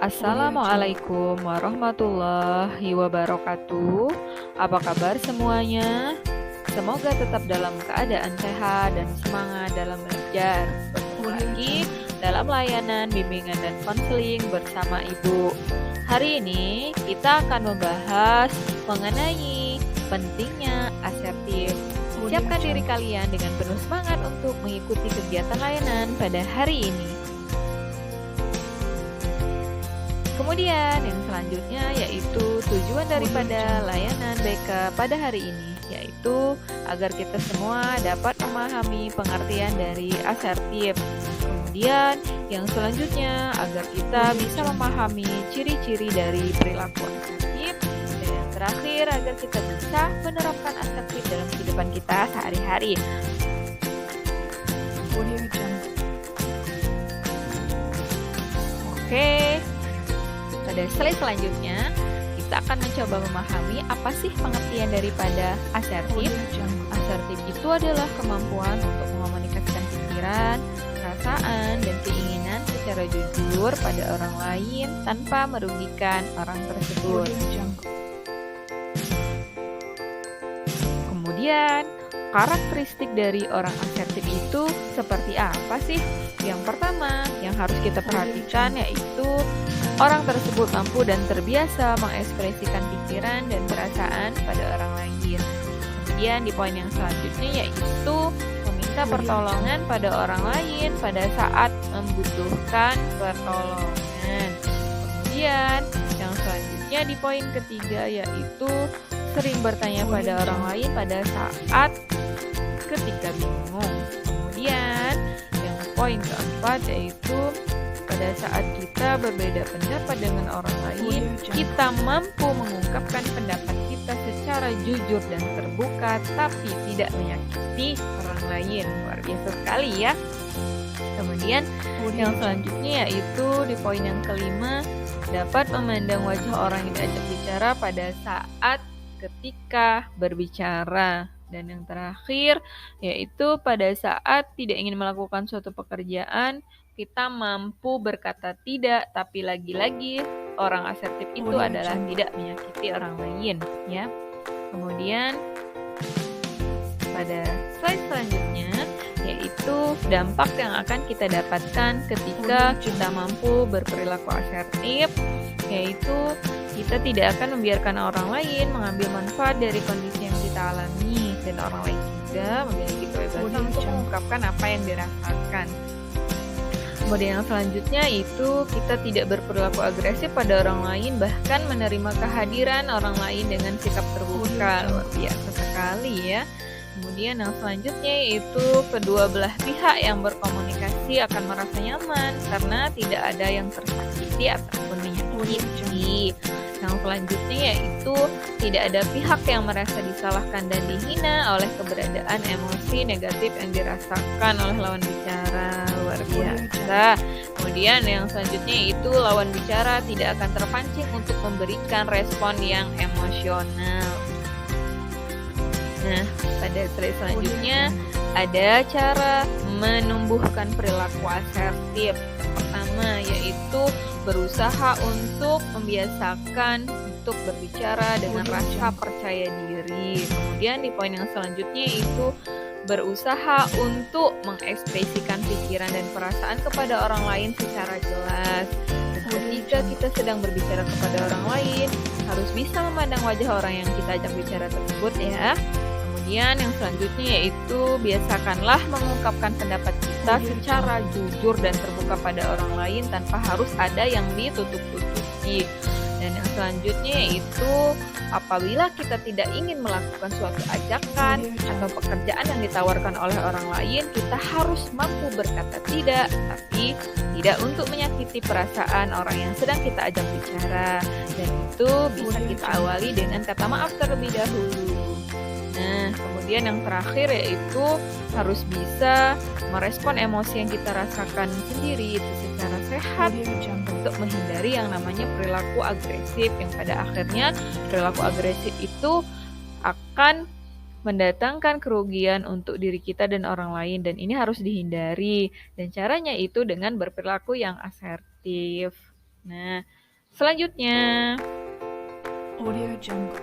Assalamualaikum warahmatullahi wabarakatuh. Apa kabar semuanya? Semoga tetap dalam keadaan sehat dan semangat dalam belajar. Bertemu lagi dalam layanan bimbingan dan konseling bersama Ibu. Hari ini kita akan membahas mengenai pentingnya asertif. Siapkan diri kalian dengan penuh semangat untuk mengikuti kegiatan layanan pada hari ini. Kemudian yang selanjutnya yaitu tujuan daripada layanan BK pada hari ini, yaitu agar kita semua dapat memahami pengertian dari asertif. Kemudian yang selanjutnya agar kita bisa memahami ciri-ciri dari perilaku asertif. Dan yang terakhir agar kita bisa menerapkan asertif dalam kehidupan kita sehari-hari. Oke. Pada slide selanjutnya, kita akan mencoba memahami apa sih pengertian daripada asertif. Asertif itu adalah kemampuan untuk mengomunikasikan pikiran, perasaan, dan keinginan secara jujur pada orang lain tanpa merugikan orang tersebut. Kemudian, karakteristik dari orang asertif itu seperti apa sih? Yang pertama, yang harus kita perhatikan yaitu orang tersebut mampu dan terbiasa mengekspresikan pikiran dan perasaan pada orang lain. Kemudian di poin yang selanjutnya yaitu meminta pertolongan pada orang lain pada saat membutuhkan pertolongan. Kemudian yang selanjutnya di poin ketiga yaitu sering bertanya pada orang lain pada saat ketika bingung. Kemudian yang poin keempat yaitu pada saat kita berbeda pendapat dengan orang lain, kita mampu mengungkapkan pendapat kita secara jujur dan terbuka, tapi tidak menyakiti orang lain. Luar biasa sekali ya. Kemudian yang selanjutnya yaitu di poin yang kelima, dapat memandang wajah orang yang diajak bicara pada saat ketika berbicara. Dan yang terakhir yaitu pada saat tidak ingin melakukan suatu pekerjaan, kita mampu berkata tidak, tapi lagi-lagi orang asertif itu adalah tidak menyakiti orang lain, ya. Kemudian pada slide selanjutnya yaitu dampak yang akan kita dapatkan ketika kita mampu berperilaku asertif, yaitu kita tidak akan membiarkan orang lain mengambil manfaat dari kondisi yang kita alami, dan orang lain juga memiliki kebebasan untuk mengungkapkan apa yang dirasakan. Kemudian yang selanjutnya itu kita tidak berperilaku agresif pada orang lain, bahkan menerima kehadiran orang lain dengan sikap terbuka. Luar biasa sekali ya. Kemudian yang selanjutnya yaitu kedua belah pihak yang berkomunikasi akan merasa nyaman karena tidak ada yang tersakiti ataupun menyakiti. Yang selanjutnya yaitu tidak ada pihak yang merasa disalahkan dan dihina oleh keberadaan emosi negatif yang dirasakan oleh lawan bicara. Luar biasa. Kemudian yang selanjutnya yaitu lawan bicara tidak akan terpancing untuk memberikan respon yang emosional. Nah, pada slide selanjutnya ada cara menumbuhkan perilaku asertif. Pertama yaitu berusaha untuk membiasakan untuk berbicara dengan rasa percaya diri. Kemudian di poin yang selanjutnya itu berusaha untuk mengekspresikan pikiran dan perasaan kepada orang lain secara jelas. Dan ketika kita sedang berbicara kepada orang lain, harus bisa memandang wajah orang yang kita ajak bicara tersebut ya. Kemudian yang selanjutnya yaitu biasakanlah mengungkapkan pendapat kita secara jujur dan terbuka pada orang lain tanpa harus ada yang ditutup-tutupi. Dan yang selanjutnya yaitu apabila kita tidak ingin melakukan suatu ajakan atau pekerjaan yang ditawarkan oleh orang lain, kita harus mampu berkata tidak, tapi tidak untuk menyakiti perasaan orang yang sedang kita ajak bicara. Dan itu bisa kita awali dengan kata maaf terlebih dahulu. Nah, kemudian yang terakhir yaitu harus bisa merespon emosi yang kita rasakan sendiri itu secara sehat untuk menghindari yang namanya perilaku agresif, yang pada akhirnya perilaku agresif itu akan mendatangkan kerugian untuk diri kita dan orang lain, dan ini harus dihindari. Dan caranya itu dengan berperilaku yang asertif. Nah, selanjutnya, Audio Jungle.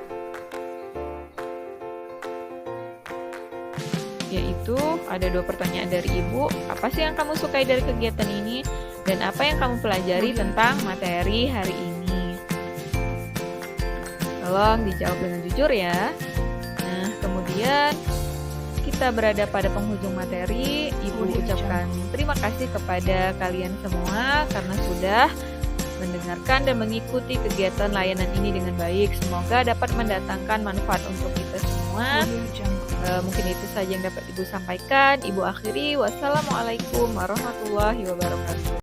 yaitu ada 2 pertanyaan dari Ibu. Apa sih yang kamu sukai dari kegiatan ini? Dan apa yang kamu pelajari tentang materi hari ini? Tolong dijawab dengan jujur ya. Nah, kemudian kita berada pada penghujung materi. Ibu ucapkan terima kasih kepada kalian semua karena sudah mendengarkan dan mengikuti kegiatan layanan ini dengan baik. Semoga dapat mendatangkan manfaat untuk kita semua. Mungkin itu saja yang dapat Ibu sampaikan. Ibu akhiri. Wassalamualaikum warahmatullahi wabarakatuh.